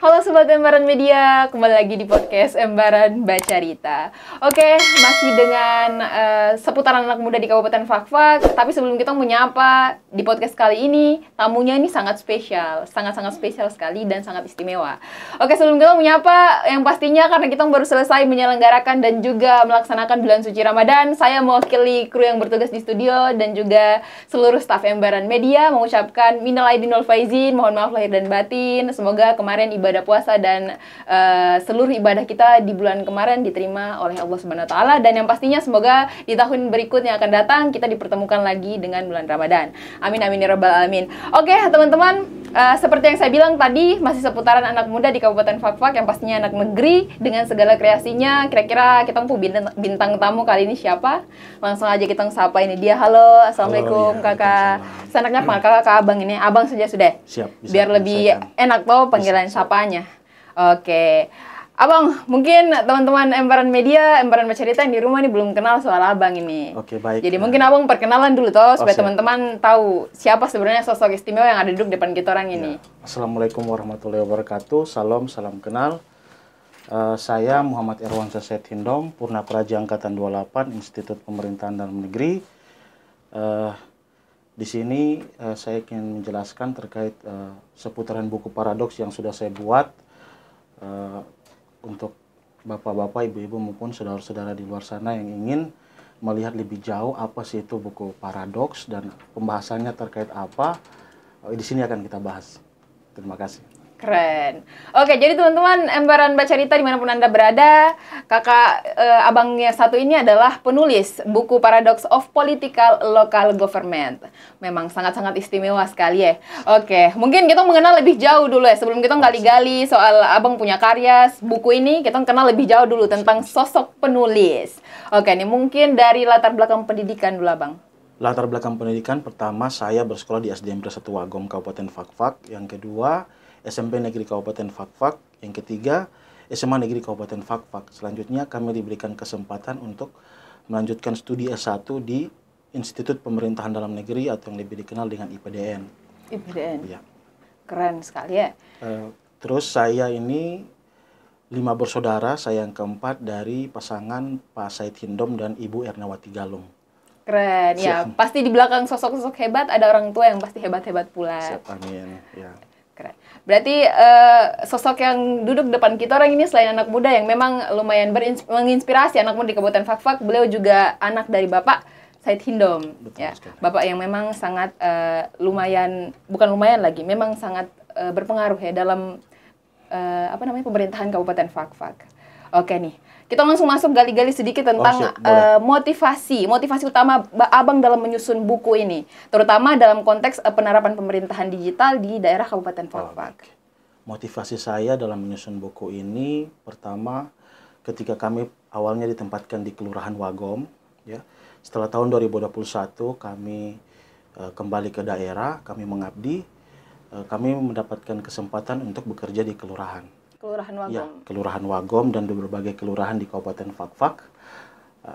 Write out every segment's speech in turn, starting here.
Halo Sobat Embaran Media, kembali lagi di podcast Embaran Baca Rita. Oke, masih dengan seputaran anak muda di Kabupaten Fakfak. Tapi sebelum kita menyapa di podcast kali ini, tamunya ini sangat spesial, sangat-sangat spesial sekali dan sangat istimewa. Oke, sebelum kita menyapa, yang pastinya karena kita baru selesai menyelenggarakan dan juga melaksanakan bulan suci Ramadan, saya mewakili kru yang bertugas di studio dan juga seluruh staf Embaran Media mengucapkan minal aidin wal faizin, mohon maaf lahir dan batin. Semoga kemarin ibadah puasa dan seluruh ibadah kita di bulan kemarin diterima oleh Allah Subhanahu wa taala, dan yang pastinya semoga di tahun berikutnya akan datang kita dipertemukan lagi dengan bulan Ramadan. Amin amin ya rabbal alamin. Oke, teman-teman, seperti yang saya bilang tadi, masih seputaran anak muda di Kabupaten Fakfak yang pastinya anak negeri dengan segala kreasinya. Kira-kira kita mau bintang tamu kali ini siapa? Langsung aja kita sapa ini dia. Halo, assalamualaikum kakak. Senaknya panggil kakak abang ini. Abang saja sudah. Siap. Biar lebih enak tuh panggilan sapanya. Oke. Abang, mungkin teman-teman Embaran Media, Embaran Baca Rita yang di rumah nih belum kenal soal abang ini. Oke, baik. Jadi mungkin abang perkenalan dulu toh, supaya siap. teman-teman tahu siapa sebenarnya sosok istimewa yang ada duduk depan kita orang ini. Assalamualaikum warahmatullahi wabarakatuh. Salam kenal. Saya Muhammad Irwansyah Said Hindom, Purna Praja Angkatan 28, Institut Pemerintahan Dalam Negeri. Di sini saya ingin menjelaskan terkait seputaran buku paradoks yang sudah saya buat untuk bapak-bapak, ibu-ibu maupun saudara-saudara di luar sana yang ingin melihat lebih jauh apa sih itu buku paradoks dan pembahasannya terkait apa. Di sini akan kita bahas. Terima kasih. Keren. Oke, jadi teman-teman Embaran Baca Rita dimanapun Anda berada, kakak abangnya satu ini adalah penulis buku Paradox of Political Local Government. Memang sangat-sangat istimewa sekali ya. Oke, mungkin kita mengenal lebih jauh dulu ya. Sebelum kita gali-gali soal abang punya karya, buku ini kita kenal lebih jauh dulu tentang sosok penulis. Oke, ini mungkin dari latar belakang pendidikan dulu abang. Latar belakang pendidikan, pertama saya bersekolah di SDN Negeri 1 Wagom, Kabupaten Fakfak. Yang kedua, SMP Negeri Kabupaten Fakfak. Yang ketiga, SMA Negeri Kabupaten Fakfak. Selanjutnya kami diberikan kesempatan untuk melanjutkan studi S1 di Institut Pemerintahan Dalam Negeri atau yang lebih dikenal dengan IPDN. IPDN? Ya. Keren sekali ya. Terus saya ini 5 bersaudara, saya yang keempat dari pasangan Pak Said Hindom dan Ibu Ernawati Galung. Keren, ya. Pasti di belakang sosok-sosok hebat ada orang tua yang pasti hebat-hebat pula. Siap, amin. Ya. Keren. Berarti sosok yang duduk depan kita orang ini selain anak muda yang memang lumayan menginspirasi anak muda di Kabupaten Fakfak, beliau juga anak dari Bapak Said Hindom. Betul, ya. sekali. Bapak yang memang sangat bukan lumayan lagi, memang sangat berpengaruh ya dalam pemerintahan Kabupaten Fakfak. Oke nih, kita langsung masuk gali-gali sedikit tentang motivasi utama abang dalam menyusun buku ini, terutama dalam konteks penerapan pemerintahan digital di daerah Kabupaten Fakfak. Motivasi saya dalam menyusun buku ini, pertama, ketika kami awalnya ditempatkan di Kelurahan Wagom, ya, setelah tahun 2021 kami kembali ke daerah, kami mengabdi, kami mendapatkan kesempatan untuk bekerja di kelurahan. Kelurahan Wagom. Ya, Kelurahan Wagom dan di berbagai kelurahan di Kabupaten Fakfak.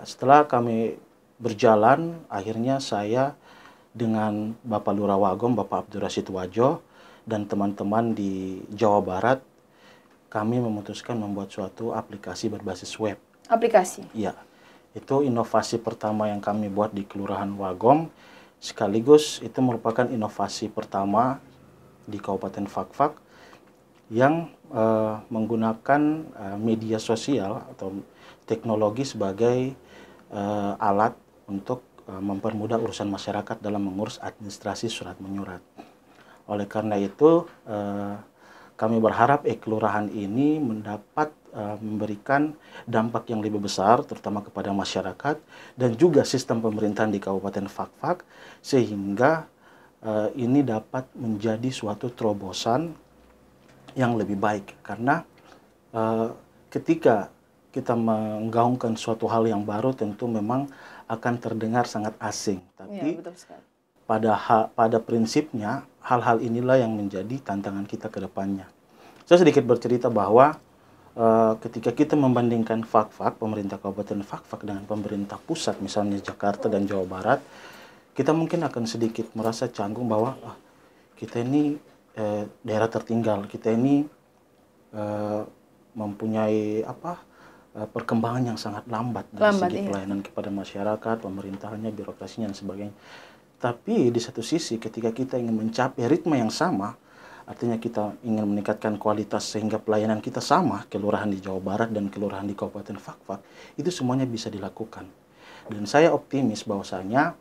Setelah kami berjalan, akhirnya saya dengan Bapak Lurah Wagom, Bapak Abdul Rashid Wajo, dan teman-teman di Jawa Barat, kami memutuskan membuat suatu aplikasi berbasis web. Aplikasi? Ya, itu inovasi pertama yang kami buat di Kelurahan Wagom, sekaligus itu merupakan inovasi pertama di Kabupaten Fakfak yang menggunakan media sosial atau teknologi sebagai alat untuk mempermudah urusan masyarakat dalam mengurus administrasi surat menyurat. Oleh karena itu, kami berharap kelurahan ini mendapat memberikan dampak yang lebih besar, terutama kepada masyarakat dan juga sistem pemerintahan di Kabupaten Fakfak, sehingga ini dapat menjadi suatu terobosan yang lebih baik, karena ketika kita menggaungkan suatu hal yang baru tentu memang akan terdengar sangat asing, tapi ya, betul sekali. pada prinsipnya hal-hal inilah yang menjadi tantangan kita ke depannya. Saya sedikit bercerita bahwa ketika kita membandingkan Fakfak, pemerintah Kabupaten Fakfak dengan pemerintah pusat misalnya Jakarta dan Jawa Barat, kita mungkin akan sedikit merasa canggung bahwa kita ini daerah tertinggal, kita ini eh, mempunyai perkembangan yang sangat lambat dari segi pelayanan kepada masyarakat, pemerintahannya, birokrasinya dan sebagainya. Tapi di satu sisi ketika kita ingin mencapai ritme yang sama, artinya kita ingin meningkatkan kualitas sehingga pelayanan kita sama, kelurahan di Jawa Barat dan kelurahan di Kabupaten Fakfak, itu semuanya bisa dilakukan. Dan saya optimis bahwasanya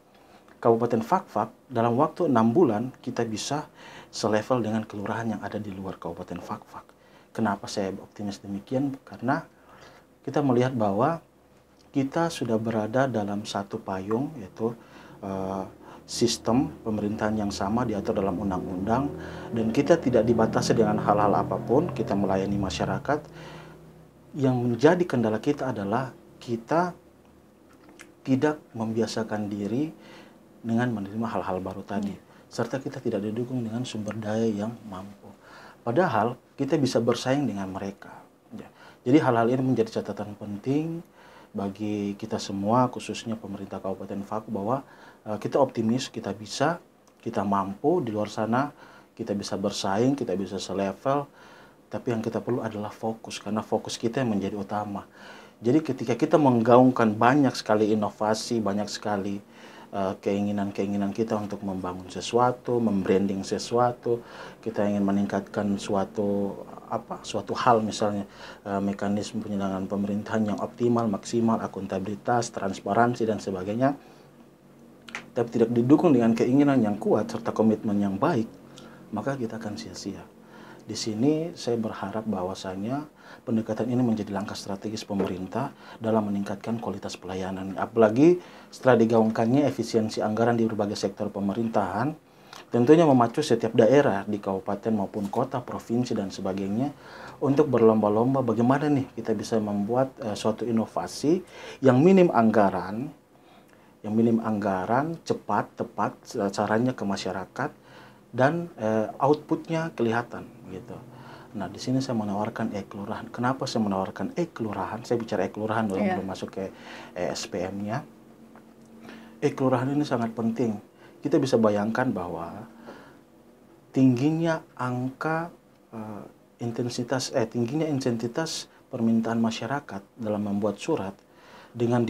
Kabupaten Fakfak dalam waktu 6 bulan kita bisa selevel dengan kelurahan yang ada di luar Kabupaten Fakfak. Kenapa saya optimis demikian? Karena kita melihat bahwa kita sudah berada dalam satu payung, yaitu sistem pemerintahan yang sama diatur dalam undang-undang, dan kita tidak dibatasi dengan hal-hal apapun. Kita melayani masyarakat. Yang menjadi kendala kita adalah kita tidak membiasakan diri dengan menerima hal-hal baru tadi, serta kita tidak didukung dengan sumber daya yang mampu. Padahal kita bisa bersaing dengan mereka. Jadi hal-hal ini menjadi catatan penting bagi kita semua, khususnya pemerintah Kabupaten Fakfak, bahwa kita optimis, kita mampu di luar sana, kita bisa bersaing, kita bisa selevel. Tapi yang kita perlu adalah fokus, karena fokus kita yang menjadi utama. Jadi ketika kita menggaungkan banyak sekali inovasi, banyak sekali keinginan-keinginan kita untuk membangun sesuatu, membranding sesuatu, kita ingin meningkatkan suatu hal, misalnya mekanisme penyelenggaraan pemerintahan yang optimal, maksimal, akuntabilitas, transparansi dan sebagainya, tapi tidak didukung dengan keinginan yang kuat serta komitmen yang baik, maka kita akan sia-sia. Di sini saya berharap bahwasanya pendekatan ini menjadi langkah strategis pemerintah dalam meningkatkan kualitas pelayanan. Apalagi setelah digaungkannya efisiensi anggaran di berbagai sektor pemerintahan, tentunya memacu setiap daerah di kabupaten maupun kota, provinsi dan sebagainya untuk berlomba-lomba bagaimana nih kita bisa membuat suatu inovasi yang minim anggaran, cepat, tepat caranya ke masyarakat, dan outputnya kelihatan gitu. Nah, di sini saya menawarkan e-kelurahan. Kenapa saya menawarkan e-kelurahan? Saya bicara e-kelurahan belum masuk ke SPM-nya. E-kelurahan ini sangat penting. Kita bisa bayangkan bahwa tingginya tingginya intensitas permintaan masyarakat dalam membuat surat, dengan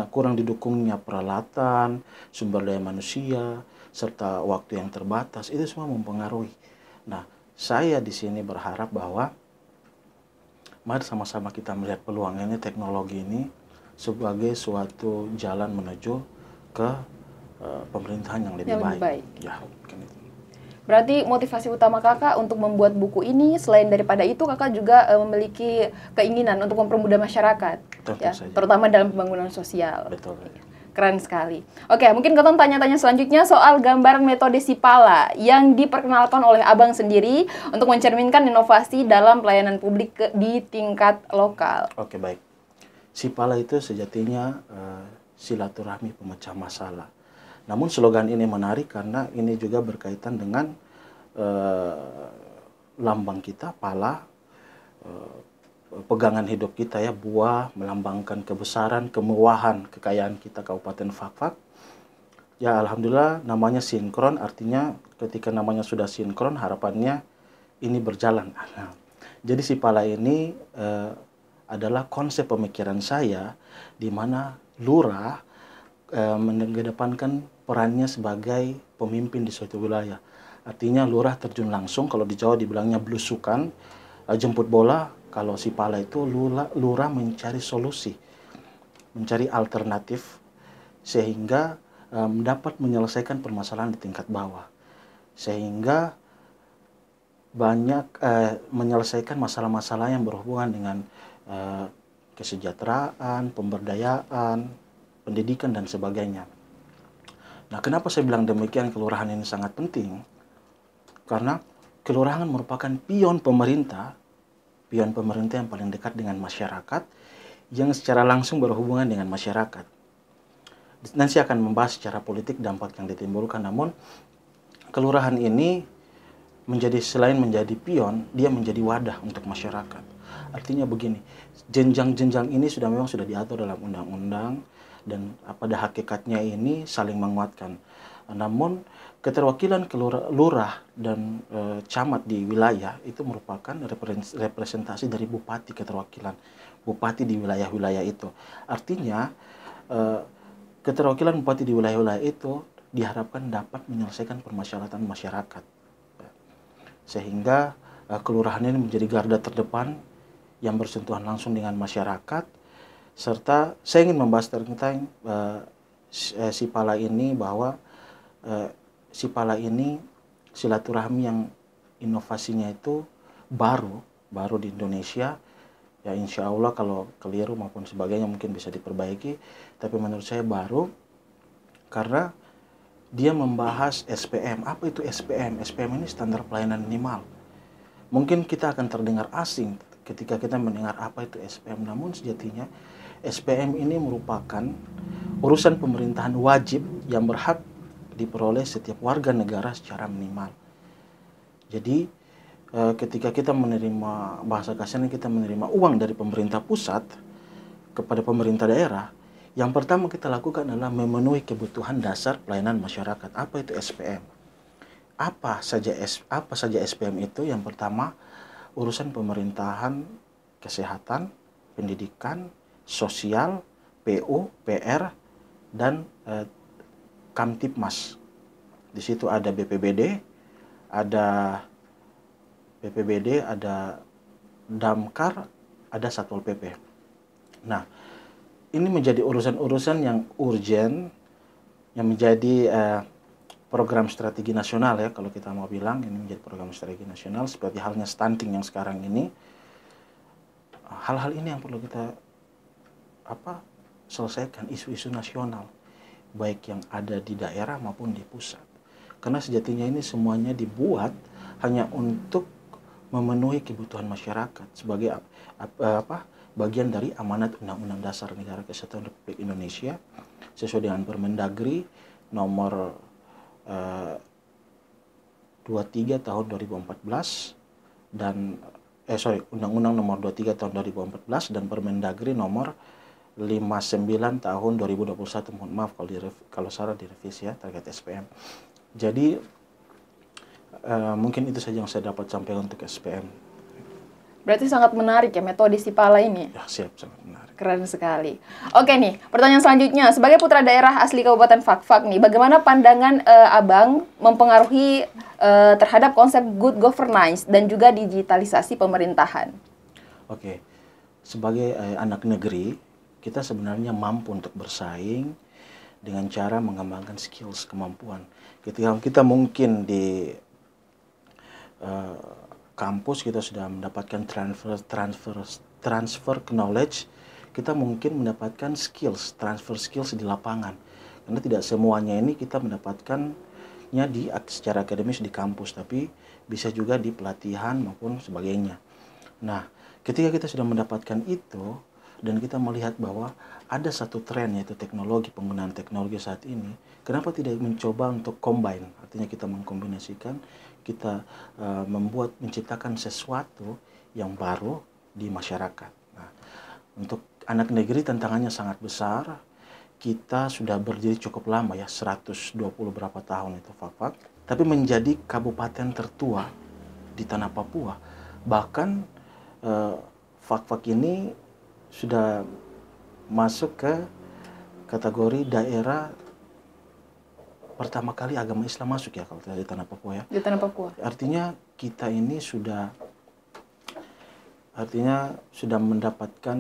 kurang didukungnya peralatan, sumber daya manusia, serta waktu yang terbatas, itu semua mempengaruhi. Nah, saya di sini berharap bahwa mari sama-sama kita melihat peluang ini, teknologi ini sebagai suatu jalan menuju ke pemerintahan yang lebih baik. Ya, mungkin itu. Berarti motivasi utama kakak untuk membuat buku ini, selain daripada itu, kakak juga memiliki keinginan untuk mempermudah masyarakat, terutama dalam pembangunan sosial. Betul. Keren sekali. Oke, mungkin Ketong tanya-tanya selanjutnya soal gambaran metode Sipala yang diperkenalkan oleh Abang sendiri untuk mencerminkan inovasi dalam pelayanan publik di tingkat lokal. Oke, baik. Sipala itu sejatinya silaturahmi pemecah masalah. Namun slogan ini menarik karena ini juga berkaitan dengan lambang kita, pala, pegangan hidup kita ya, buah melambangkan kebesaran, kemewahan, kekayaan kita Kabupaten Fakfak. Ya, alhamdulillah namanya sinkron, artinya ketika namanya sudah sinkron, harapannya ini berjalan. Nah, jadi Sipala ini adalah konsep pemikiran saya, di mana lurah mengedepankan perannya sebagai pemimpin di suatu wilayah. Artinya lurah terjun langsung, kalau di Jawa dibilangnya blusukan, jemput bola. Kalau Sipala itu lurah mencari solusi, mencari alternatif, sehingga dapat menyelesaikan permasalahan di tingkat bawah. Sehingga menyelesaikan masalah-masalah yang berhubungan dengan kesejahteraan, pemberdayaan, pendidikan, dan sebagainya. Nah, kenapa saya bilang demikian, kelurahan ini sangat penting? Karena kelurahan merupakan pion pemerintah yang paling dekat dengan masyarakat, yang secara langsung berhubungan dengan masyarakat. Nanti akan membahas secara politik dampak yang ditimbulkan, namun kelurahan ini selain menjadi pion, dia menjadi wadah untuk masyarakat. Artinya begini, jenjang-jenjang ini memang sudah diatur dalam undang-undang, dan pada hakikatnya ini saling menguatkan. Namun keterwakilan lurah dan camat di wilayah itu merupakan representasi dari bupati, keterwakilan bupati di wilayah-wilayah itu. Artinya keterwakilan bupati di wilayah-wilayah itu diharapkan dapat menyelesaikan permasalahan masyarakat, sehingga kelurahan ini menjadi garda terdepan yang bersentuhan langsung dengan masyarakat. Serta saya ingin membahas tentang Sipala ini, bahwa Sipala ini silaturahmi yang inovasinya itu baru di Indonesia. Ya insya Allah kalau keliru maupun sebagainya mungkin bisa diperbaiki, tapi menurut saya baru karena dia membahas SPM. Apa itu SPM? SPM ini standar pelayanan minimal. Mungkin kita akan terdengar asing ketika kita mendengar apa itu SPM, namun sejatinya SPM ini merupakan urusan pemerintahan wajib yang berhak diperoleh setiap warga negara secara minimal. Jadi ketika kita menerima, bahasa kasarnya kita menerima uang dari pemerintah pusat kepada pemerintah daerah, yang pertama kita lakukan adalah memenuhi kebutuhan dasar pelayanan masyarakat. Apa itu SPM? Apa saja SPM itu? Yang pertama, urusan pemerintahan, kesehatan, pendidikan, sosial, PU, PR, dan Kamtipmas. Di situ ada BPBD, ada Damkar, ada Satpol PP. Nah, ini menjadi urusan-urusan yang urgent, yang menjadi program strategi nasional ya, kalau kita mau bilang ini menjadi program strategi nasional, seperti halnya stunting yang sekarang ini. Hal-hal ini yang perlu kita selesaikan, isu-isu nasional, baik yang ada di daerah maupun di pusat. Karena sejatinya ini semuanya dibuat hanya untuk memenuhi kebutuhan masyarakat sebagai bagian dari amanat Undang-Undang Dasar Negara Kesatuan Republik Indonesia sesuai dengan Permendagri nomor 23 tahun 2014 dan Undang-Undang nomor 23 tahun 2014 dan Permendagri nomor 59 tahun 2021. Mohon maaf kalau salah direvisi ya terkait SPM. Jadi mungkin itu saja yang saya dapat sampaikan untuk SPM. Berarti sangat menarik ya metode Sipala ini. Ya, siap, sangat menarik. Keren sekali. Oke nih, pertanyaan selanjutnya. Sebagai putra daerah asli Kabupaten Fakfak nih, bagaimana pandangan Abang mempengaruhi terhadap konsep good governance dan juga digitalisasi pemerintahan? Oke, sebagai anak negeri, kita sebenarnya mampu untuk bersaing dengan cara mengembangkan skills, kemampuan. Ketika kita mungkin di kampus kita sudah mendapatkan transfer knowledge, kita mungkin mendapatkan transfer skills di lapangan. Karena tidak semuanya ini kita mendapatkannya secara akademis di kampus, tapi bisa juga di pelatihan maupun sebagainya. Nah, ketika kita sudah mendapatkan itu dan kita melihat bahwa ada satu tren yaitu penggunaan teknologi saat ini, kenapa tidak mencoba untuk combine? Artinya kita mengkombinasikan, kita menciptakan sesuatu yang baru di masyarakat. Nah, untuk anak negeri tantangannya sangat besar. Kita sudah berdiri cukup lama ya, 120 berapa tahun itu Fakfak, tapi menjadi kabupaten tertua di tanah Papua. Bahkan Fakfak ini sudah masuk ke kategori daerah pertama kali agama Islam masuk ya kalau di tanah Papua ya. Di tanah Papua. Artinya kita ini sudah mendapatkan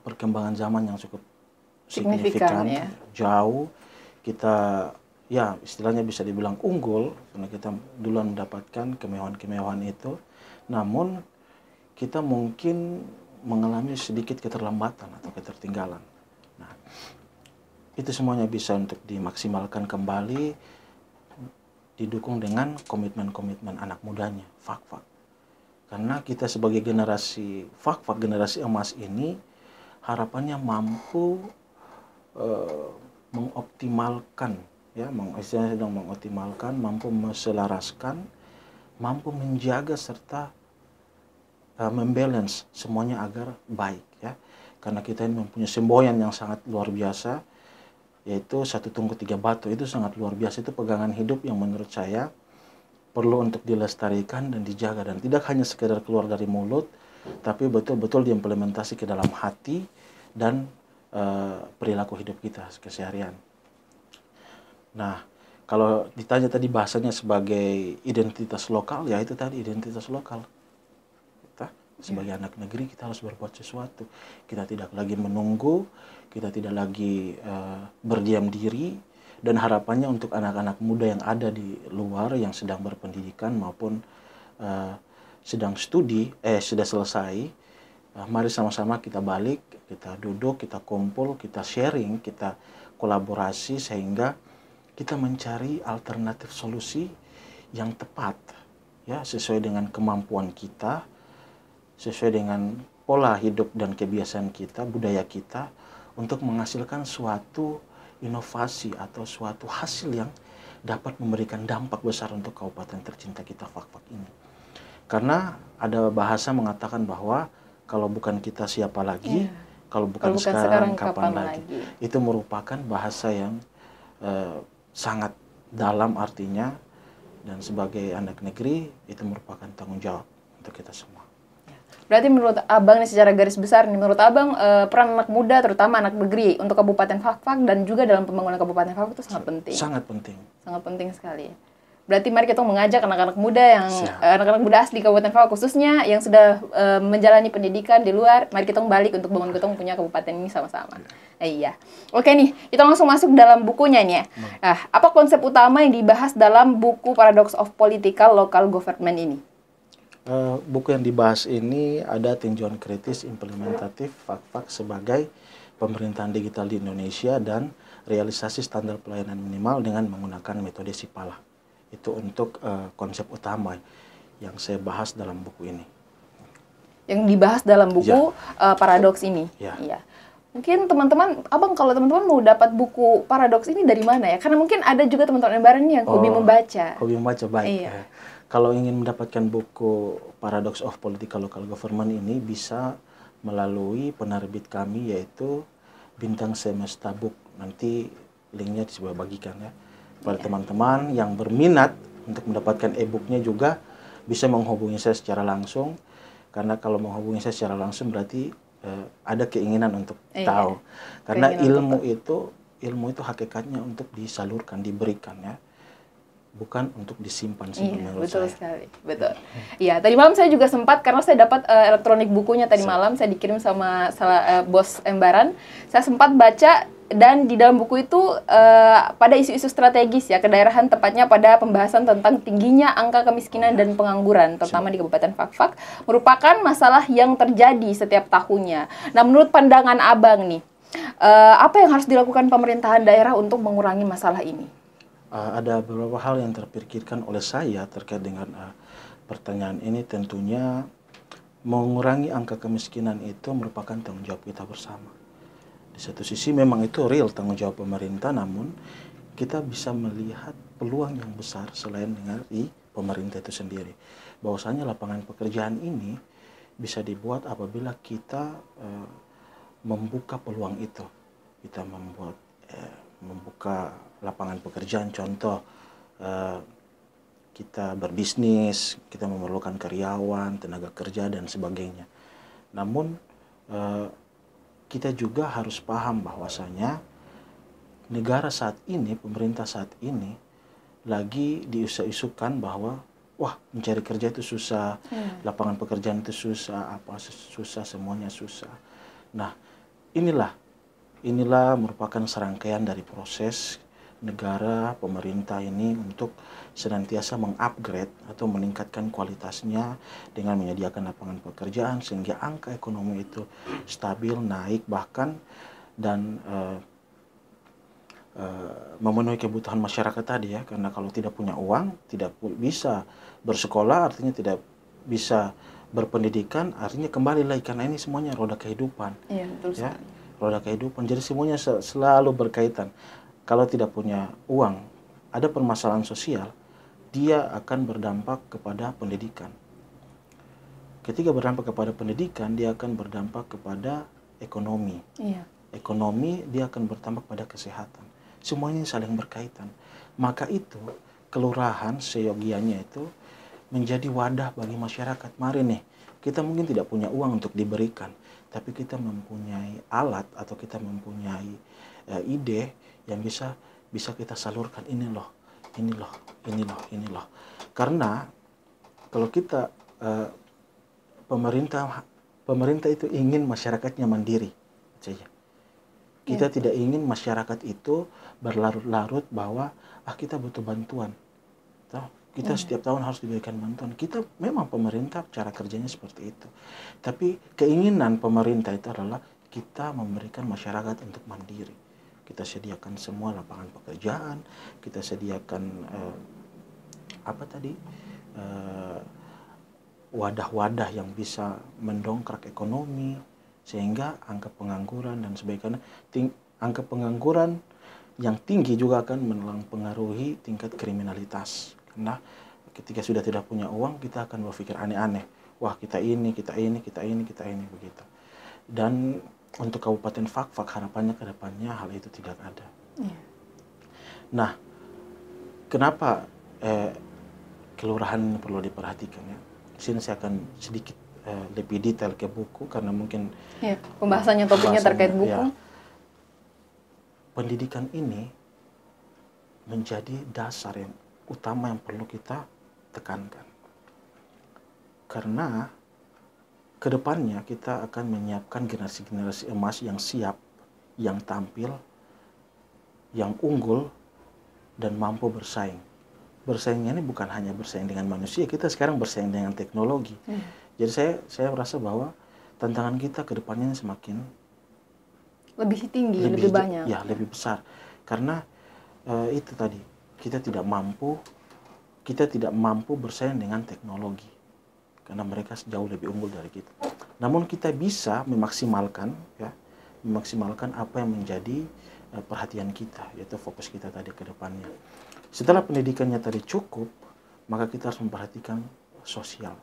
perkembangan zaman yang cukup signifikan ya. Jauh. Kita ya istilahnya bisa dibilang unggul karena kita duluan mendapatkan kemewahan-kemewahan itu. Namun kita mungkin mengalami sedikit keterlambatan atau ketertinggalan. Nah, itu semuanya bisa untuk dimaksimalkan kembali, didukung dengan komitmen-komitmen anak mudanya, Fakfak. Karena kita sebagai generasi Fakfak, generasi emas ini, harapannya mampu mengoptimalkan, ya, mampu menselaraskan, mampu menjaga serta membalance semuanya agar baik, ya. Karena kita ini mempunyai semboyan yang sangat luar biasa, yaitu satu tungku tiga batu. Itu sangat luar biasa. Itu pegangan hidup yang menurut saya perlu untuk dilestarikan dan dijaga, dan tidak hanya sekedar keluar dari mulut, tapi betul-betul diimplementasi ke dalam hati dan perilaku hidup kita keseharian. Nah, kalau ditanya tadi bahasanya sebagai identitas lokal, ya itu tadi identitas lokal. Kita sebagai anak negeri kita harus berbuat sesuatu. Kita tidak lagi menunggu, kita tidak lagi berdiam diri, dan harapannya untuk anak-anak muda yang ada di luar yang sedang berpendidikan maupun sedang studi, sudah selesai, mari sama-sama kita balik, kita duduk, kita kumpul, kita sharing, kita kolaborasi sehingga kita mencari alternatif solusi yang tepat, ya, sesuai dengan kemampuan kita, sesuai dengan pola hidup dan kebiasaan kita, budaya kita, untuk menghasilkan suatu inovasi atau suatu hasil yang dapat memberikan dampak besar untuk kabupaten tercinta kita Fak-Fak ini. Karena ada bahasa mengatakan bahwa kalau bukan kita siapa lagi, kalau bukan sekarang kapan lagi. Itu merupakan bahasa yang sangat dalam artinya, dan sebagai anak negeri itu merupakan tanggung jawab untuk kita semua. Berarti menurut Abang nih, secara garis besar nih, menurut Abang peran anak muda terutama anak negeri untuk Kabupaten Fak-Fak dan juga dalam pembangunan Kabupaten Fak-Fak itu sangat penting. Sangat penting. Sangat penting sekali. Berarti mari kita mengajak anak-anak muda yang anak-anak muda asli Kabupaten Fak khususnya yang sudah menjalani pendidikan di luar, mari kita balik untuk bangun kita punya kabupaten ini sama-sama. Iya. Oke nih, kita langsung masuk dalam bukunya nih ya. Nah, apa konsep utama yang dibahas dalam buku Paradox of Political Local Government ini? Buku yang dibahas ini ada tinjauan kritis implementatif Fak-Fak sebagai pemerintahan digital di Indonesia dan realisasi standar pelayanan minimal dengan menggunakan metode Sipala. Itu untuk konsep utama yang saya bahas dalam buku ini. Yang dibahas dalam buku Paradox ini. Iya. Mungkin teman-teman, Abang kalau teman-teman mau dapat buku Paradox ini dari mana ya? Karena mungkin ada juga teman-teman Embaran yang hobi membaca. Hobi membaca, baik. Iya. Kalau ingin mendapatkan buku Paradox of Political Local Government ini bisa melalui penerbit kami yaitu Bintang Semesta Book. Nanti linknya saya bagikan ya. Pada teman-teman yang berminat untuk mendapatkan e-booknya juga bisa menghubungi saya secara langsung, karena kalau menghubungi saya secara langsung berarti ada keinginan untuk tahu, karena ilmu itu hakikatnya untuk disalurkan, diberikan ya, bukan untuk disimpan. Betul sekali, betul. Iya, tadi malam saya juga sempat, karena saya dapat elektronik bukunya tadi malam, saya dikirim sama bos Embaran, saya sempat baca. Dan di dalam buku itu pada isu-isu strategis ya kedaerahan, tepatnya pada pembahasan tentang tingginya angka kemiskinan dan pengangguran terutama di Kabupaten Fak-Fak merupakan masalah yang terjadi setiap tahunnya. Nah, menurut pandangan Abang nih, apa yang harus dilakukan pemerintahan daerah untuk mengurangi masalah ini? Ada beberapa hal yang terpikirkan oleh saya terkait dengan pertanyaan ini. Tentunya mengurangi angka kemiskinan itu merupakan tanggung jawab kita bersama. Di satu sisi memang itu real tanggung jawab pemerintah, namun kita bisa melihat peluang yang besar selain dari pemerintah itu sendiri. Bahwasanya lapangan pekerjaan ini bisa dibuat apabila kita membuka peluang itu. Kita membuka lapangan pekerjaan, contoh kita berbisnis, kita memerlukan karyawan, tenaga kerja dan sebagainya. Namun kita juga harus paham bahwasanya negara saat ini, pemerintah saat ini lagi diisu-isukan bahwa wah, mencari kerja itu susah, lapangan pekerjaan itu susah, susah, semuanya susah. Nah, inilah merupakan serangkaian dari proses negara, pemerintah ini untuk senantiasa mengupgrade atau meningkatkan kualitasnya dengan menyediakan lapangan pekerjaan sehingga angka ekonomi itu stabil, naik bahkan, dan memenuhi kebutuhan masyarakat tadi ya. Karena kalau tidak punya uang, tidak bisa bersekolah, artinya tidak bisa berpendidikan, artinya kembali lagi, karena ini semuanya roda kehidupan. Iya, betul ya, roda kehidupan. Jadi semuanya selalu berkaitan. Kalau tidak punya uang, ada permasalahan sosial, dia akan berdampak kepada pendidikan. Ketika berdampak kepada pendidikan, dia akan berdampak kepada ekonomi. Ekonomi, dia akan berdampak pada kesehatan. semuanya saling berkaitan. Maka itu kelurahan seyogianya itu menjadi wadah bagi masyarakat. Mari nih, kita mungkin tidak punya uang untuk diberikan, tapi kita mempunyai alat atau kita mempunyai ide yang bisa kita salurkan. Ini loh, ini loh, ini loh, ini loh. Karena kalau kita pemerintah itu ingin masyarakatnya mandiri saja. Kita tidak ingin masyarakat itu berlarut-larut bahwa kita butuh bantuan. Kita setiap tahun harus diberikan bantuan. Kita memang pemerintah cara kerjanya seperti itu. Tapi keinginan pemerintah itu adalah kita memberikan masyarakat untuk mandiri. Kita sediakan semua lapangan pekerjaan, kita sediakan wadah-wadah yang bisa mendongkrak ekonomi, sehingga angka pengangguran dan sebagainya, angka pengangguran yang tinggi juga akan mempengaruhi tingkat kriminalitas. Karena ketika sudah tidak punya uang, kita akan berpikir aneh-aneh. Wah, kita ini begitu. Dan untuk Kabupaten Fakfak harapannya ke depannya hal itu tidak ada. Nah, kenapa kelurahan ini perlu diperhatikan ya? Di sini saya akan sedikit lebih detail ke buku karena mungkin pembahasannya topiknya terkait buku. Ya, pendidikan ini menjadi dasar yang utama yang perlu kita tekankan. Karena kedepannya kita akan menyiapkan generasi-generasi emas yang siap, yang tampil, yang unggul, dan mampu bersaing. Bersaingnya ini bukan hanya bersaing dengan manusia, kita sekarang bersaing dengan teknologi. Jadi saya merasa bahwa tantangan kita kedepannya semakin lebih tinggi, lebih banyak. Ya, lebih besar. Karena itu tadi, kita tidak mampu bersaing dengan teknologi karena mereka jauh lebih unggul dari kita. Namun kita bisa memaksimalkan apa yang menjadi perhatian kita, yaitu fokus kita tadi ke depannya. Setelah pendidikannya tadi cukup, maka kita harus memperhatikan sosial.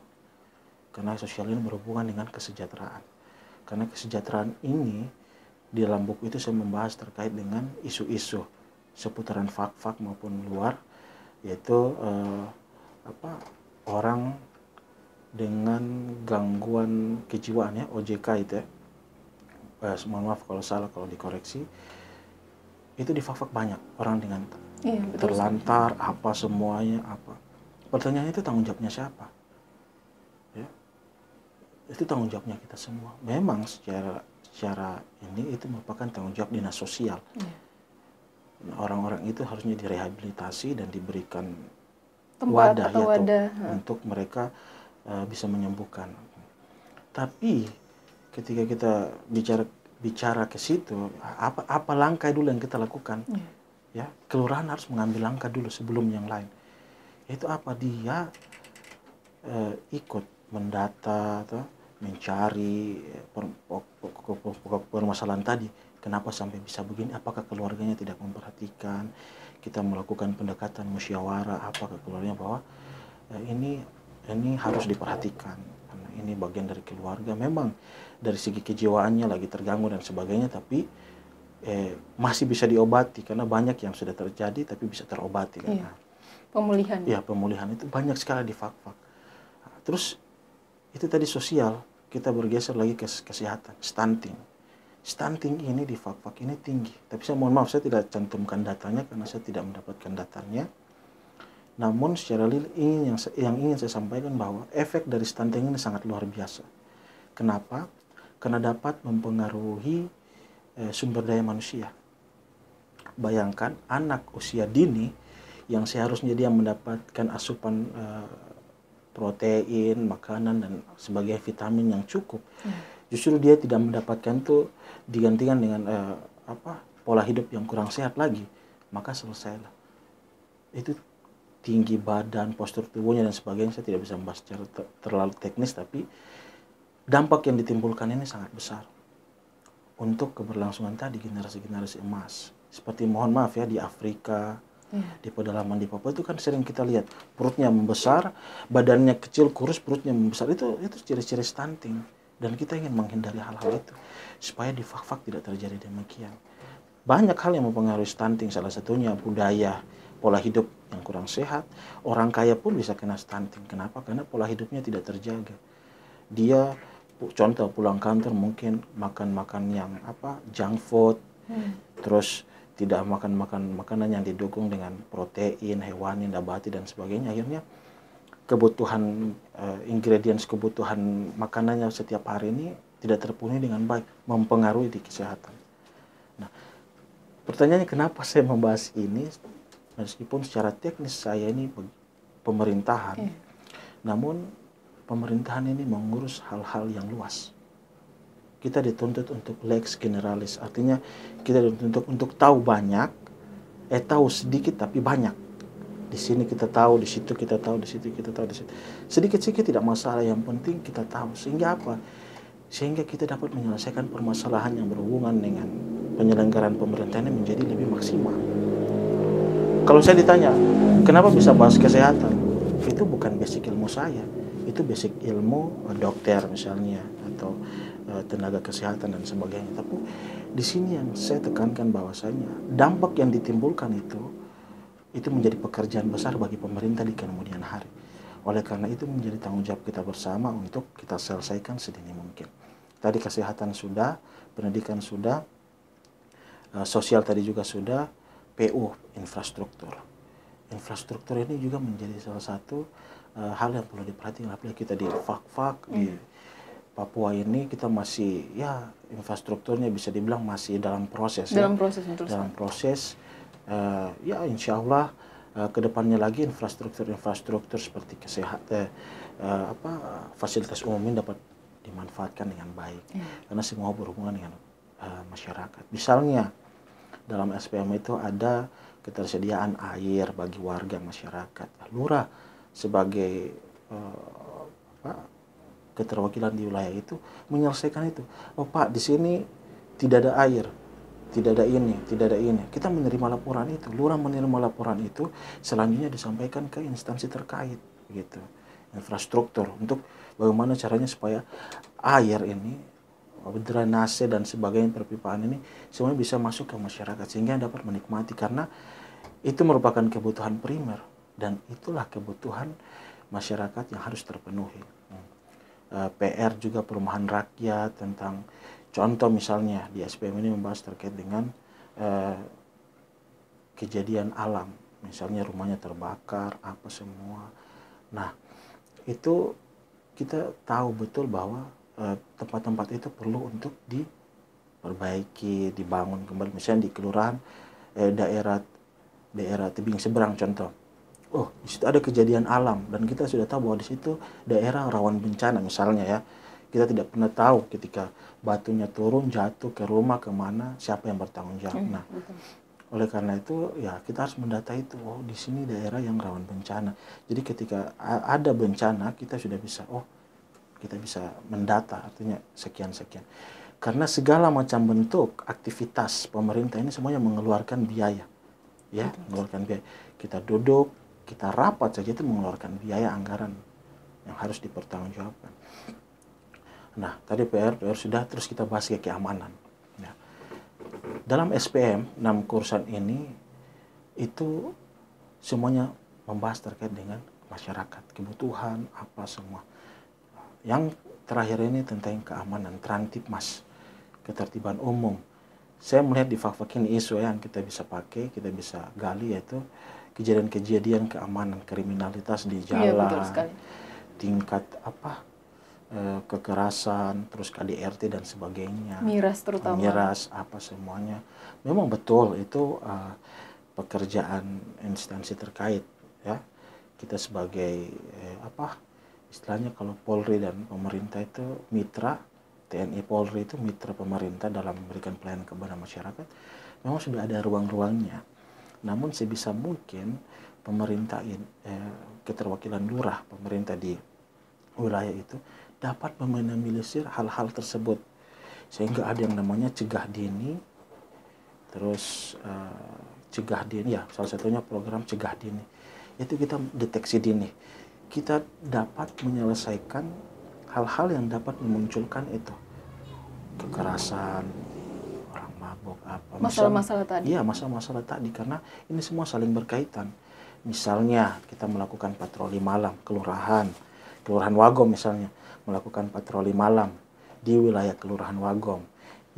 Karena sosial ini berhubungan dengan kesejahteraan. Karena kesejahteraan ini di dalam buku itu saya membahas terkait dengan isu-isu seputaran Fakfak maupun luar, yaitu orang dengan gangguan kejiwaan ya, OJK itu ya. Mohon maaf kalau salah, kalau dikoreksi. Itu di Fakfak banyak orang dengan terlantar, apa semuanya apa. Pertanyaannya itu tanggung jawabnya siapa? Ya. Itu tanggung jawabnya kita semua. Memang secara ini itu merupakan tanggung jawab dinas sosial. Orang-orang itu harusnya direhabilitasi dan diberikan wadah untuk mereka bisa menyembuhkan. Tapi ketika kita bicara ke situ, apa langkah dulu yang kita lakukan? Ya, kelurahan harus mengambil langkah dulu sebelum yang lain. Itu apa? Dia ikut mendata atau mencari pokok permasalahan tadi. Kenapa sampai bisa begini? Apakah keluarganya tidak memperhatikan? Kita melakukan pendekatan musyawarah, apakah keluarganya bahwa ini harus diperhatikan karena ini bagian dari keluarga. Memang dari segi kejiwaannya lagi terganggu dan sebagainya, tapi masih bisa diobati karena banyak yang sudah terjadi tapi bisa terobati. Karena pemulihan. Ya, pemulihan itu banyak sekali di Fakfak. Terus itu tadi sosial, kita bergeser lagi ke kesehatan, stunting. Stunting ini di Fakfak ini tinggi. Tapi saya mohon maaf, saya tidak cantumkan datanya karena saya tidak mendapatkan datanya. Namun secara real yang ingin saya sampaikan bahwa efek dari stunting ini sangat luar biasa. Kenapa? Karena dapat mempengaruhi sumber daya manusia. Bayangkan anak usia dini yang seharusnya dia mendapatkan asupan protein, makanan dan sebagainya, vitamin yang cukup. Justru dia tidak mendapatkan itu, digantikan dengan pola hidup yang kurang sehat lagi, maka selesailah. Itu tinggi badan, postur tubuhnya dan sebagainya, saya tidak bisa membahas secara terlalu teknis, tapi dampak yang ditimbulkan ini sangat besar untuk keberlangsungan tadi generasi-generasi emas. Seperti mohon maaf ya, di Afrika, di pedalaman di Papua itu kan sering kita lihat perutnya membesar, badannya kecil, kurus, perutnya membesar. Itu ciri-ciri stunting. Dan kita ingin menghindari hal-hal itu supaya di Fakfak tidak terjadi demikian. banyak hal yang mempengaruhi stunting, salah satunya budaya, pola hidup yang kurang sehat. Orang kaya pun bisa kena stunting. Kenapa? Karena pola hidupnya tidak terjaga. Dia contoh pulang kantor mungkin makan yang junk food, terus tidak makan makanan yang didukung dengan protein hewani, nabati dan sebagainya. Akhirnya kebutuhan ingredients, kebutuhan makanannya setiap hari ini tidak terpenuhi dengan baik, mempengaruhi di kesehatan. Nah, pertanyaannya kenapa saya membahas ini, meskipun secara teknis saya ini pemerintahan, namun pemerintahan ini mengurus hal-hal yang luas. Kita dituntut untuk lex generalis, artinya kita dituntut untuk tahu banyak, tahu sedikit tapi banyak. Di sini kita tahu, di situ kita tahu, di situ kita tahu, di situ. Sedikit-sedikit tidak masalah, yang penting kita tahu. Sehingga apa? Sehingga kita dapat menyelesaikan permasalahan yang berhubungan dengan penyelenggaraan pemerintahan menjadi lebih maksimal. Kalau saya ditanya, kenapa bisa bahas kesehatan? Itu bukan basic ilmu saya. Itu basic ilmu dokter misalnya, atau tenaga kesehatan dan sebagainya. Tapi di sini yang saya tekankan bahwasanya dampak yang ditimbulkan itu menjadi pekerjaan besar bagi pemerintah di kemudian hari. Oleh karena itu menjadi tanggung jawab kita bersama untuk kita selesaikan sedini mungkin. Tadi kesehatan sudah, pendidikan sudah, sosial tadi juga sudah, PU, infrastruktur. Infrastruktur ini juga menjadi salah satu hal yang perlu diperhatikan. Apalagi kita di Fak-Fak, di Papua ini kita masih, infrastrukturnya bisa dibilang masih dalam proses. Dalam proses. Ya insya Allah kedepannya lagi infrastruktur seperti kesehatan, fasilitas umum ini dapat dimanfaatkan dengan baik, karena semua berhubungan dengan masyarakat. Misalnya dalam SPM itu ada ketersediaan air bagi warga masyarakat. Lurah sebagai keterwakilan di wilayah itu menyelesaikan itu. Oh Pak, di sini tidak ada air, tidak ada ini. Kita menerima laporan itu, lurah menerima laporan itu, selanjutnya disampaikan ke instansi terkait, gitu. Infrastruktur untuk bagaimana caranya supaya air ini, drainase dan sebagainya, perpipaan ini semuanya bisa masuk ke masyarakat sehingga dapat menikmati, karena itu merupakan kebutuhan primer dan itulah kebutuhan masyarakat yang harus terpenuhi. PR juga perumahan rakyat, tentang contoh misalnya di SPM ini membahas terkait dengan kejadian alam, misalnya rumahnya terbakar, apa semua. Nah, itu kita tahu betul bahwa tempat-tempat itu perlu untuk diperbaiki, dibangun kembali. Misalnya di kelurahan daerah tebing seberang contoh. Oh, di situ ada kejadian alam dan kita sudah tahu bahwa di situ daerah rawan bencana misalnya ya. Kita tidak pernah tahu ketika batunya turun jatuh ke rumah kemana, siapa yang bertanggung jawab. Nah, oleh karena itu ya kita harus mendata itu. Oh, di sini daerah yang rawan bencana. Jadi ketika ada bencana kita sudah bisa, kita bisa mendata, artinya sekian. Karena segala macam bentuk aktivitas pemerintah ini semuanya mengeluarkan biaya, ya, mengeluarkan biaya. Kita duduk, kita rapat saja itu mengeluarkan biaya anggaran yang harus dipertanggungjawabkan. Nah, tadi PR sudah, terus kita bahas ke keamanan. Ya. Dalam SPM 6 kursan ini itu semuanya membahas terkait dengan masyarakat, kebutuhan apa semua. Yang terakhir ini tentang keamanan, Trantipmas, ketertiban umum. Saya melihat di Fak-Fak ini isu yang kita bisa pakai, kita bisa gali, yaitu kejadian-kejadian keamanan, kriminalitas di jalan, tingkat kekerasan, terus KDRT dan sebagainya, miras terutama, apa semuanya. Memang betul itu pekerjaan instansi terkait, ya. Kita sebagai istilahnya kalau Polri dan pemerintah itu mitra, TNI Polri itu mitra pemerintah dalam memberikan pelayanan kepada masyarakat. Memang sudah ada ruang-ruangnya. Namun sebisa mungkin pemerintah keterwakilan lurah, pemerintah di wilayah itu dapat meminimalisir hal-hal tersebut, sehingga ada yang namanya cegah dini, terus cegah dini, ya salah satunya program cegah dini, itu kita deteksi dini, kita dapat menyelesaikan hal-hal yang dapat memunculkan itu kekerasan, orang mabuk sebab apa. Masalah-masalah tadi. Iya, masalah-masalah tadi, karena ini semua saling berkaitan. Misalnya kita melakukan patroli malam, kelurahan Wagom misalnya melakukan patroli malam di wilayah Kelurahan Wagom,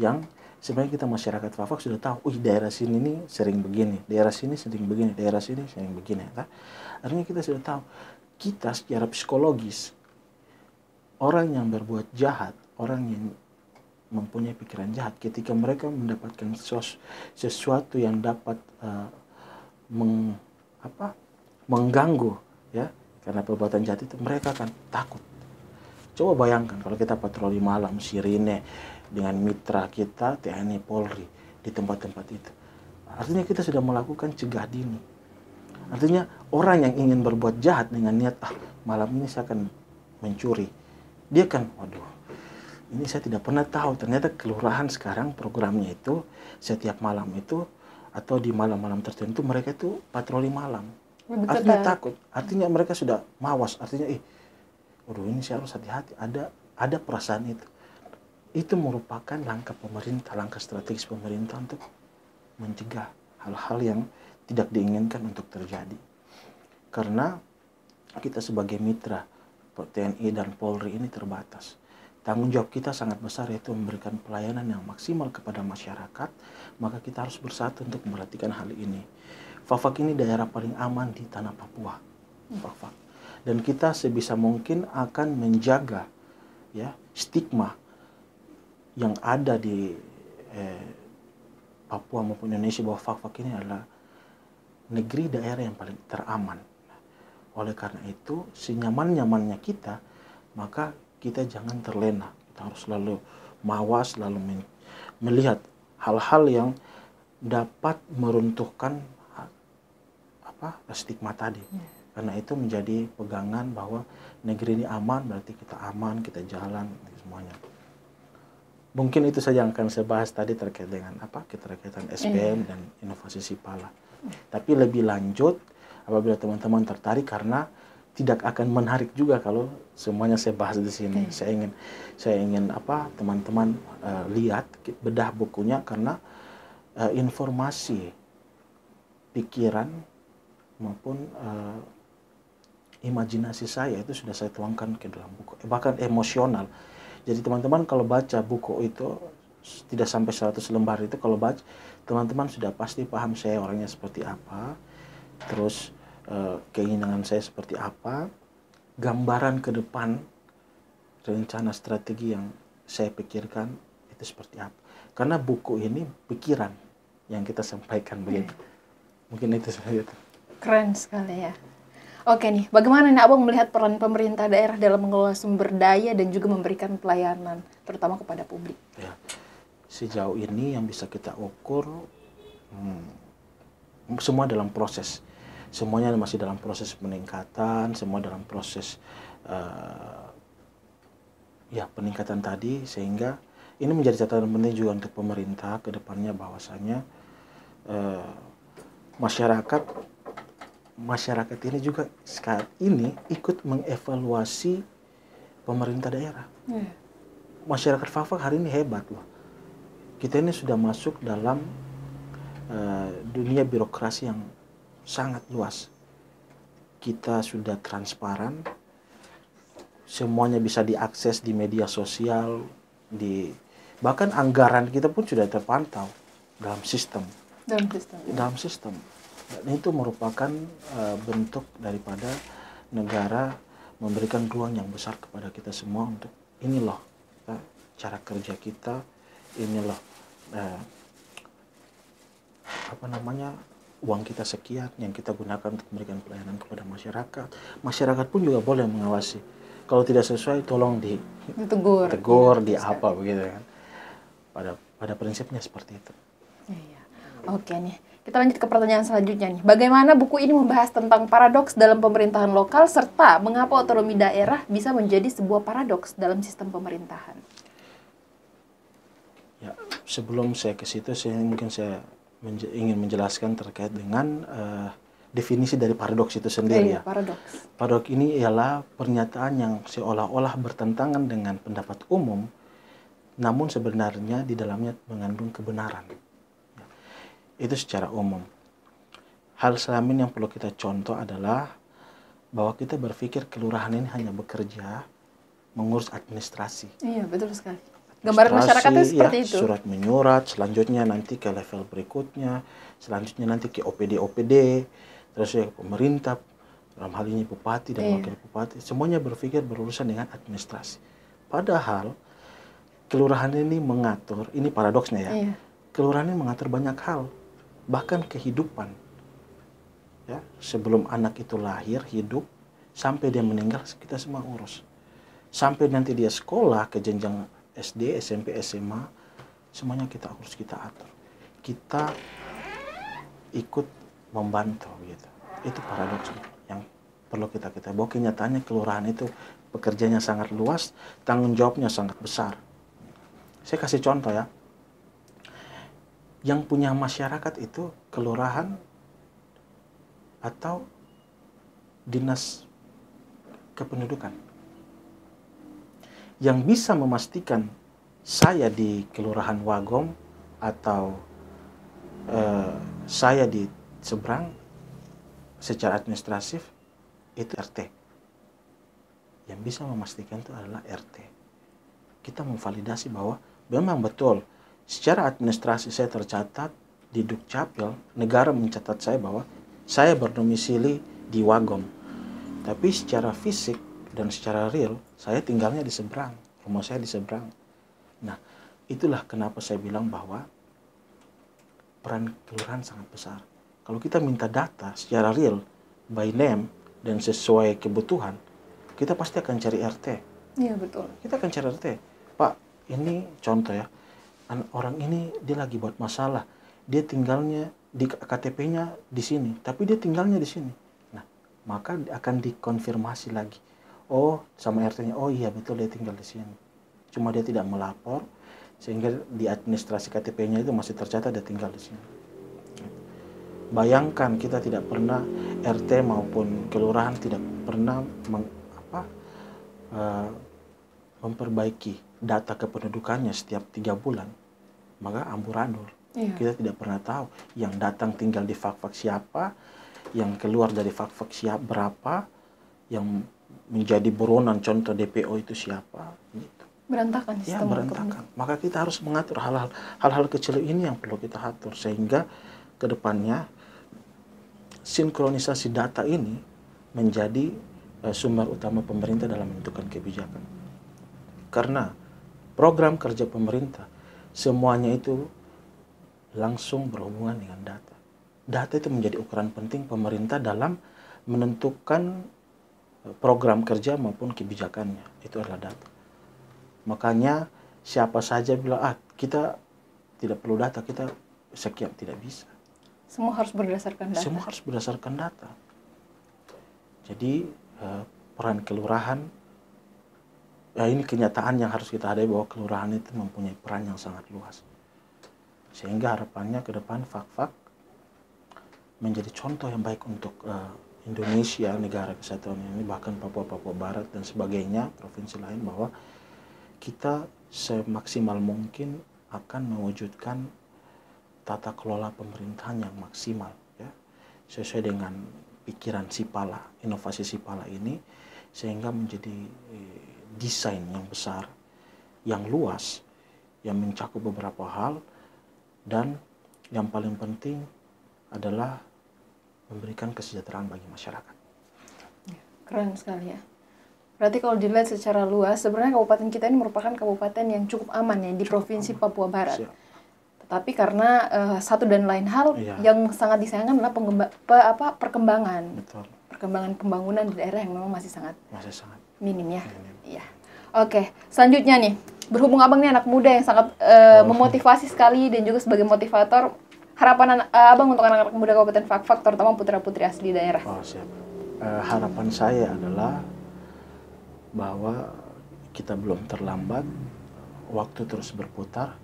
yang sebenarnya kita masyarakat Fak-Fak sudah tahu, daerah sini nih sering begini, daerah sini sering begini, daerah sini sering begini. Artinya kita sudah tahu, kita secara psikologis, orang yang berbuat jahat, orang yang mempunyai pikiran jahat, ketika mereka mendapatkan sesuatu yang dapat mengganggu, ya, karena perbuatan jahat itu, mereka akan takut. Coba bayangkan kalau kita patroli malam, sirine dengan mitra kita TNI Polri di tempat-tempat itu. Artinya kita sudah melakukan cegah dini. Artinya orang yang ingin berbuat jahat dengan niat, malam ini saya akan mencuri, dia kan, waduh, ini saya tidak pernah tahu, ternyata kelurahan sekarang programnya itu setiap malam itu atau di malam-malam tertentu mereka itu patroli malam. Artinya takut, artinya mereka sudah mawas, artinya waduh, ini saya harus hati-hati, ada perasaan itu. Itu merupakan langkah pemerintah, langkah strategis pemerintah untuk mencegah hal-hal yang tidak diinginkan untuk terjadi. Karena kita sebagai mitra TNI dan Polri ini terbatas. Tanggung jawab kita sangat besar, yaitu memberikan pelayanan yang maksimal kepada masyarakat, maka kita harus bersatu untuk memperhatikan hal ini. Fak-Fak ini daerah paling aman di tanah Papua, Fak-Fak. Dan kita sebisa mungkin akan menjaga, ya, stigma yang ada di Papua maupun Indonesia, bahwa Fak-Fak ini adalah negeri daerah yang paling teraman. Oleh karena itu, senyaman-nyamannya kita, maka kita jangan terlena. Kita harus selalu mawas, selalu melihat hal-hal yang dapat meruntuhkan stigma tadi. Karena itu menjadi pegangan bahwa negeri ini aman, berarti kita aman, kita jalan, semuanya. Mungkin itu saja yang akan saya bahas tadi terkait dengan keterkaitan SPM dan inovasi Sipala. Tapi lebih lanjut, apabila teman-teman tertarik, karena tidak akan menarik juga kalau semuanya saya bahas di sini. Saya ingin teman-teman lihat, bedah bukunya, karena informasi, pikiran maupun imajinasi saya itu sudah saya tuangkan ke dalam buku, bahkan emosional. Jadi teman-teman kalau baca buku itu, tidak sampai 100 lembar itu, kalau baca, teman-teman sudah pasti paham saya orangnya seperti apa, terus keinginan saya seperti apa, gambaran ke depan, rencana strategi yang saya pikirkan itu seperti apa. Karena buku ini pikiran yang kita sampaikan begitu. Mungkin itu saja. Keren sekali ya. Oke nih, bagaimana nih Abang melihat peran pemerintah daerah dalam mengelola sumber daya dan juga memberikan pelayanan, terutama kepada publik? Ya, sejauh ini yang bisa kita ukur, semua dalam proses. Semuanya masih dalam proses peningkatan, semua dalam proses peningkatan tadi, sehingga ini menjadi catatan penting juga untuk pemerintah ke depannya, bahwasanya masyarakat ini juga saat ini ikut mengevaluasi pemerintah daerah. Masyarakat Fak-Fak hari ini hebat loh. Kita ini sudah masuk dalam dunia birokrasi yang sangat luas. Kita sudah transparan, semuanya bisa diakses di media sosial, bahkan anggaran kita pun sudah terpantau dalam sistem. Dalam sistem. Dan itu merupakan bentuk daripada negara memberikan ruang yang besar kepada kita semua untuk ini loh cara kerja kita, ini loh uang kita sekian yang kita gunakan untuk memberikan pelayanan kepada masyarakat. Masyarakat pun juga boleh mengawasi. Kalau tidak sesuai, tolong ditegur, begitu kan. Pada prinsipnya seperti itu. Iya. Oke nih, kita lanjut ke pertanyaan selanjutnya nih. Bagaimana buku ini membahas tentang paradoks dalam pemerintahan lokal, serta mengapa otonomi daerah bisa menjadi sebuah paradoks dalam sistem pemerintahan? Ya, sebelum saya ke situ, saya ingin menjelaskan terkait dengan definisi dari paradoks itu sendiri. Paradoks ini ialah pernyataan yang seolah-olah bertentangan dengan pendapat umum, namun sebenarnya di dalamnya mengandung kebenaran. Itu secara umum. Hal selama ini yang perlu kita contoh adalah bahwa kita berpikir kelurahan ini hanya bekerja mengurus administrasi. Iya, betul sekali. Gambaran masyarakat itu seperti ya, itu. Surat menyurat, selanjutnya nanti ke level berikutnya, selanjutnya nanti ke OPD, terus ya pemerintah, dalam hal ini bupati dan wakil bupati, semuanya berpikir berurusan dengan administrasi. Padahal kelurahan ini mengatur, ini paradoksnya ya, kelurahan ini mengatur banyak hal, bahkan kehidupan. Ya, sebelum anak itu lahir, hidup, sampai dia meninggal, kita semua urus. Sampai nanti dia sekolah ke jenjang SD, SMP, SMA, semuanya kita urus, kita atur. Kita ikut membantu gitu. Itu paradoks yang perlu kita bahwa kenyataannya kelurahan itu pekerjaannya sangat luas, tanggung jawabnya sangat besar. Saya kasih contoh ya. Yang punya masyarakat itu kelurahan atau dinas kependudukan. Yang bisa memastikan saya di Kelurahan Wagom atau saya di seberang secara administratif itu RT. Yang bisa memastikan itu adalah RT. Kita memvalidasi bahwa memang betul secara administrasi saya tercatat di Dukcapil, negara mencatat saya bahwa saya berdomisili di Wagom. Tapi secara fisik dan secara real, saya tinggalnya di seberang. Rumah saya di seberang. Nah, itulah kenapa saya bilang bahwa peran kelurahan sangat besar. Kalau kita minta data secara real, by name, dan sesuai kebutuhan, kita pasti akan cari RT. Iya, betul. Kita akan cari RT. Pak, ini contoh ya. Orang ini dia lagi buat masalah. Dia tinggalnya di KTP-nya di sini, tapi dia tinggalnya di sini. Nah, maka akan dikonfirmasi lagi. Oh, sama RT-nya, oh iya betul dia tinggal di sini. Cuma dia tidak melapor, sehingga di administrasi KTP-nya itu masih tercatat dia tinggal di sini. Bayangkan kita tidak pernah, RT maupun kelurahan tidak pernah memperbaiki data kependudukannya setiap 3 bulan, maka amburadul. Kita tidak pernah tahu yang datang tinggal di fak-fak siapa, yang keluar dari fak-fak siapa berapa, yang menjadi buronan contoh DPO itu siapa, gitu. Berantakan Ya, sistem. berantakan. Maka kita harus mengatur hal-hal kecil ini yang perlu kita atur sehingga ke depannya sinkronisasi data ini menjadi sumber utama pemerintah dalam menentukan kebijakan. Karena program kerja pemerintah semuanya itu langsung berhubungan dengan data. Data itu menjadi ukuran penting pemerintah dalam menentukan program kerja maupun kebijakannya. Itu adalah data. Makanya siapa saja bilang, kita tidak perlu data, kita sekian, tidak bisa. Semua harus berdasarkan data. Semua harus berdasarkan data. Jadi peran kelurahan, ya ini kenyataan yang harus kita hadapi bahwa kelurahan itu mempunyai peran yang sangat luas. Sehingga harapannya ke depan fak-fak menjadi contoh yang baik untuk Indonesia, negara kesatuan ini, bahkan Papua Barat dan sebagainya, provinsi lain, bahwa kita semaksimal mungkin akan mewujudkan tata kelola pemerintahan yang maksimal, ya, sesuai dengan pikiran Sipala, inovasi Sipala ini, sehingga menjadi desain yang besar, yang luas, yang mencakup beberapa hal, dan yang paling penting adalah memberikan kesejahteraan bagi masyarakat. Keren sekali ya. Berarti kalau dilihat secara luas, sebenarnya kabupaten kita ini merupakan kabupaten yang cukup aman ya di Provinsi Papua Barat. Siap. Tetapi karena satu dan lain hal yang sangat disayangkan adalah perkembangan. Betul. Perkembangan pembangunan di daerah yang memang masih sangat minim ya. Iya. Oke, selanjutnya nih, berhubung abang ini anak muda yang sangat memotivasi sekali dan juga sebagai motivator, harapan abang untuk anak-anak muda Kabupaten Fak-Fak, terutama putra-putri asli daerah. Oh, siap. Harapan saya adalah bahwa kita belum terlambat, waktu terus berputar,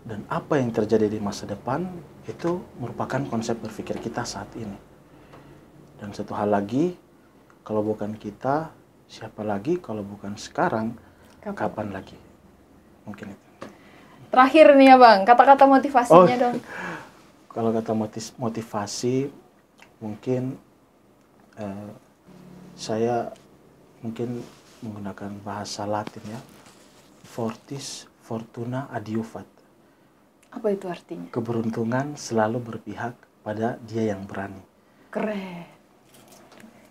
dan apa yang terjadi di masa depan itu merupakan konsep berpikir kita saat ini. Dan satu hal lagi, kalau bukan kita, siapa lagi? Kalau bukan sekarang, kapan lagi? Mungkin itu. Terakhir nih ya bang, kata-kata motivasinya dong. Kalau kata motivasi, mungkin saya mungkin menggunakan bahasa Latin ya. Fortis fortuna adiuvat. Apa itu artinya? Keberuntungan selalu berpihak pada dia yang berani. Keren.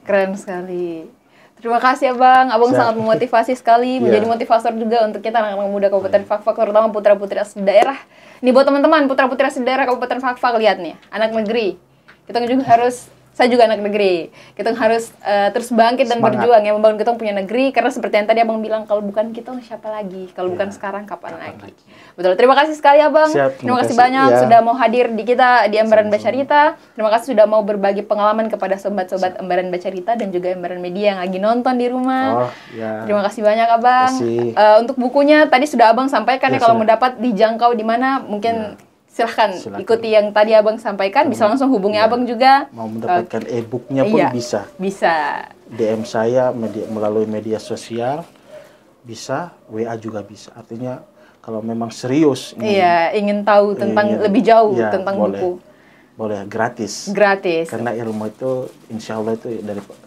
Keren sekali. Terima kasih Abang. Abang sangat memotivasi sekali, menjadi motivator juga untuk kita anak-anak muda Kabupaten Fakfak, terutama putra-putri asli daerah. Ini buat teman-teman putra-putri asli daerah Kabupaten Fakfak, lihat nih, anak negeri. Kita juga harus, saya juga anak negeri. Kita harus terus bangkit dan berjuang ya, membangun kita punya negeri, karena seperti yang tadi Abang bilang, kalau bukan kita siapa lagi? Kalau bukan sekarang kapan lagi? Betul. Terima kasih sekali Abang. Terima kasih banyak sudah mau hadir di kita di Embaran Bacarita. Terima kasih sudah mau berbagi pengalaman kepada sobat-sobat Embaran Bacarita dan juga Embaran Media yang lagi nonton di rumah. Terima kasih banyak Abang. Untuk bukunya tadi sudah Abang sampaikan ya, kalau mau dapat dijangkau di mana mungkin silahkan ikuti yang tadi Abang sampaikan, bisa langsung hubungi Abang juga. Mau mendapatkan e-booknya pun bisa. Bisa. DM saya melalui media sosial, bisa, WA juga bisa. Artinya kalau memang serius ingin tahu tentang lebih jauh tentang buku. Boleh, gratis. Karena ilmu itu insya Allah itu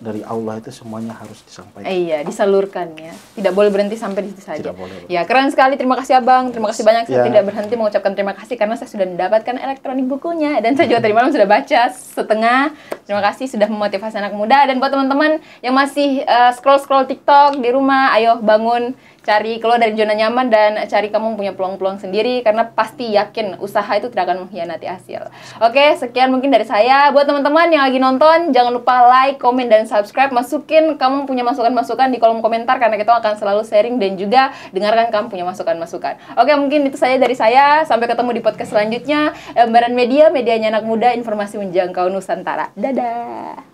dari Allah itu semuanya harus disampaikan. Iya, disalurkan ya. Tidak boleh berhenti sampai di situ saja. Tidak boleh. Ya, keren sekali. Terima kasih Abang. Terima kasih banyak. Saya tidak berhenti mengucapkan terima kasih karena saya sudah mendapatkan elektronik bukunya dan saya juga tadi malam sudah baca setengah. Terima kasih sudah memotivasi anak muda, dan buat teman-teman yang masih scroll TikTok di rumah, ayo bangun, cari keluar dari zona nyaman dan cari kamu punya peluang-peluang sendiri, karena pasti yakin usaha itu tidak akan mengkhianati hasil. Oke, sekian mungkin dari saya. Buat teman-teman yang lagi nonton, jangan lupa like, komen, dan subscribe. Masukin kamu punya masukan-masukan di kolom komentar, karena kita akan selalu sharing dan juga dengarkan kamu punya masukan-masukan. Oke, mungkin itu saja dari saya. Sampai ketemu di podcast selanjutnya. Embaran Media, medianya anak muda, informasi menjangkau Nusantara. Dadah!